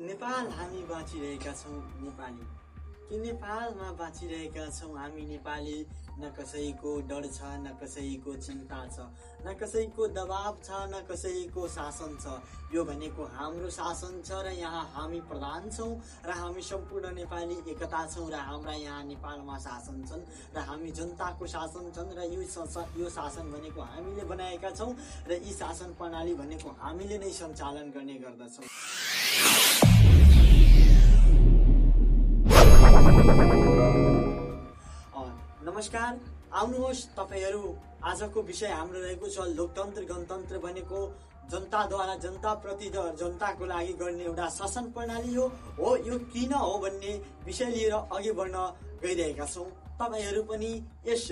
नेपाल हामी बाँचिरहेका छौँ नेपाली कि नेपालमा बाँचिरहेका छौँ हामी नेपाली। न कसैको डर छ, न कसैको चिन्ता छ, न कसैको दबाव छ, न कसैको शासन छ। यो भनेको हाम्रो शासन छ र यहाँ हामी प्रधान छौँ र हामी सम्पूर्ण नेपाली एकता छौँ र हाम्रा यहाँ नेपालमा शासन छन् र हामी जनताको शासन छन् र यो शासन भनेको हामीले बनाएका छौँ र यी शासन प्रणाली भनेको हामीले नै सञ्चालन गर्ने गर्दछौँ। नमस्कार, आउनुहोस् तपाईहरू। आजको विषय हाम्रो रहेको छ लोकतन्त्र गणतन्त्र भनेको जनताद्वारा जनताप्रति जनताको लागि गर्ने एउटा शासन प्रणाली हो। यो किन हो भन्ने विषय लिएर अघि बढ्न गइरहेका छौँ। तपाईहरू पनि यस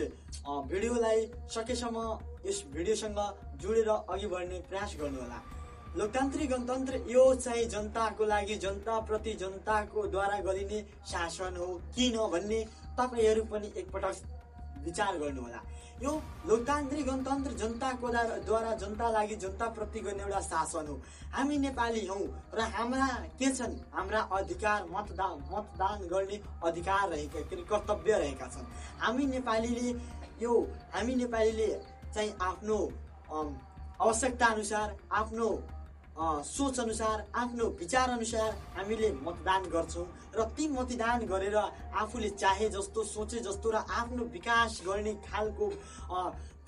भिडियोलाई सकेसम्म यस भिडियोसँग जोडेर अघि बढ्ने प्रयास गर्नुहोला। लोकतान्त्रिक गणतन्त्र यो चाहिँ जनताको लागि जनताप्रति जनताको द्वारा गरिने शासन हो किन भन्ने तपाईहरू पनि एकपटक विचार गर्नुहोला। यो लोकतान्त्रिक गणतन्त्र जनताको द्वारा जनता लागि जनताप्रति गर्ने एउटा शासन हो। हामी नेपाली हौँ र हाम्रा के छन्, हाम्रा अधिकार मतदान गर्ने अधिकार रहेका कर्तव्य रहेका छन्। हामी नेपालीले चाहिँ आफ्नो आवश्यकता अनुसार, आफ्नो सोच अनुसार, आफ्नो विचार अनुसार हामीले मतदान गर्छौँ र ती मतदान गरेर आफूले चाहे जस्तो, सोचे जस्तो र आफ्नो विकास गर्ने खालको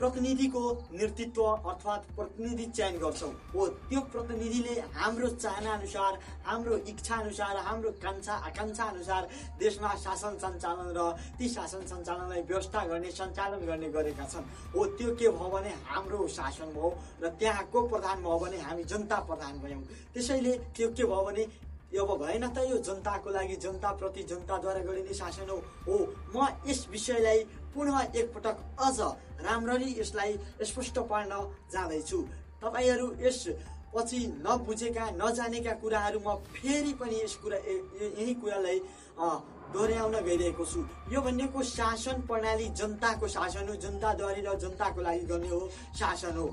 प्रतिनिधिको नेतृत्व अर्थात् प्रतिनिधि चयन गर्छौँ। हो त्यो प्रतिनिधिले हाम्रो चाहना अनुसार, हाम्रो इच्छा अनुसार, हाम्रो आकांक्षा अनुसार देशमा शासन सञ्चालन र ती शासन सञ्चालनलाई व्यवस्था गर्ने, सञ्चालन गर्ने गरेका छन्। हो त्यो के भयो भने हाम्रो शासन भयो र त्यहाँ को प्रधान भयो भने हामी जनता प्रधान भयौँ। त्यसैले त्यो के भयो भने अब भएन त यो जनताको लागि जनताप्रति जनताद्वारा गरिने शासन हो। म यस विषयलाई पुनः एकपटक अझ राम्ररी यसलाई स्पष्ट पार्न जाँदैछु। तपाईहरू यस पछि नबुझेका नजानेका कुराहरू म फेरि पनि यही कुरालाई दोहोऱ्याउन गइरहेको छु। यो भनेको शासन प्रणाली जनताको शासन हो, जनताद्वारा र जनताको लागि गर्ने हो शासन हो।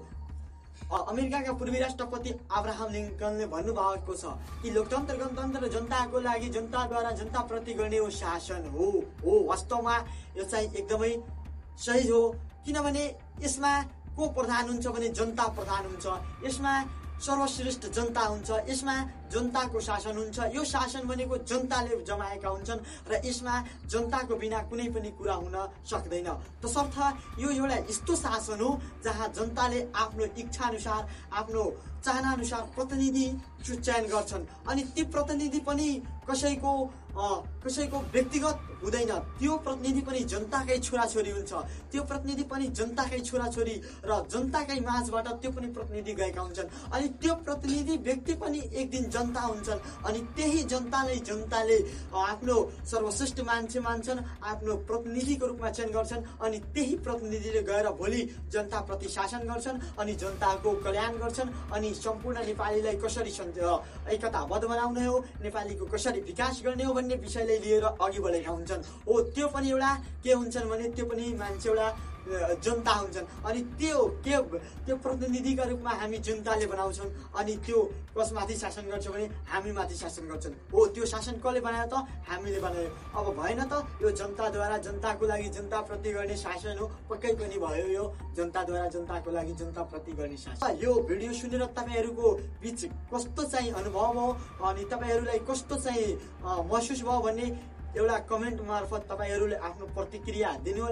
अमेरिकाका पूर्वी राष्ट्रपति अब्राहम लिङ्कनले भन्नुभएको छ कि लोकतन्त्र गणतन्त्र जनताको लागि जनताद्वारा जनताप्रति गर्ने हो शासन हो। वास्तवमा यो चाहिँ एकदमै सही हो, किनभने यसमा को प्रधान हुन्छ भने जनता प्रधान हुन्छ। यसमा सर्वश्रेष्ठ जनता हुन्छ, यसमा जनताको शासन हुन्छ। यो शासन भनेको जनताले जमाएका हुन्छन् र यसमा जनताको बिना कुनै पनि कुरा हुन सक्दैन। तसर्थ यो एउटा यस्तो शासन हो जहाँ जनताले आफ्नो इच्छा अनुसार, आफ्नो चाहना अनुसार प्रतिनिधि चयन गर्छन्। अनि ती प्रतिनिधि पनि कसैको व्यक्तिगत हुँदैन। त्यो प्रतिनिधि पनि जनताकै छोराछोरी हुन्छ। त्यो प्रतिनिधि पनि जनताकै छोराछोरी र जनताकै माझबाट त्यो पनि प्रतिनिधि गएका हुन्छन्। अनि त्यो प्रतिनिधि व्यक्ति पनि एक दिन जनता हुन्छन्। अनि त्यही जनताले आफ्नो सर्वश्रेष्ठ मान्छे मान्छन्, आफ्नो प्रतिनिधिको रूपमा चयन गर्छन्। अनि त्यही प्रतिनिधिले गएर भोलि जनताप्रति शासन गर्छन् अनि जनताको कल्याण गर्छन्। अनि सम्पूर्ण नेपालीलाई कसरी एकताबद्ध बनाउने हो, नेपालीको कसरी विकास गर्ने हो भन्ने विषयलाई लिएर अघि बढेका हुन्छन्। हो त्यो पनि एउटा के हुन्छन् भने त्यो पनि मान्छे एउटा जनता हुन्छन्। अनि त्यो प्रतिनिधिका रूपमा हामी जनताले बनाउँछौँ। अनि त्यो कसमाथि शासन गर्छ भने हामी माथि शासन गर्छन्। हो त्यो शासन कसले बनायो त? हामीले बनायो। अब भएन त यो जनताद्वारा जनताको लागि जनताप्रति गर्ने शासन हो। पक्कै पनि भयो यो जनताद्वारा जनताको लागि जनताप्रति गर्ने शासन। यो भिडियो सुनेर तपाईँहरूको बिच कस्तो चाहिँ अनुभव हो अनि तपाईँहरूलाई कस्तो चाहिँ महसुस भयो भन्ने एउटा कमेन्ट मार्फत तपाईँहरूले आफ्नो प्रतिक्रिया दिनु।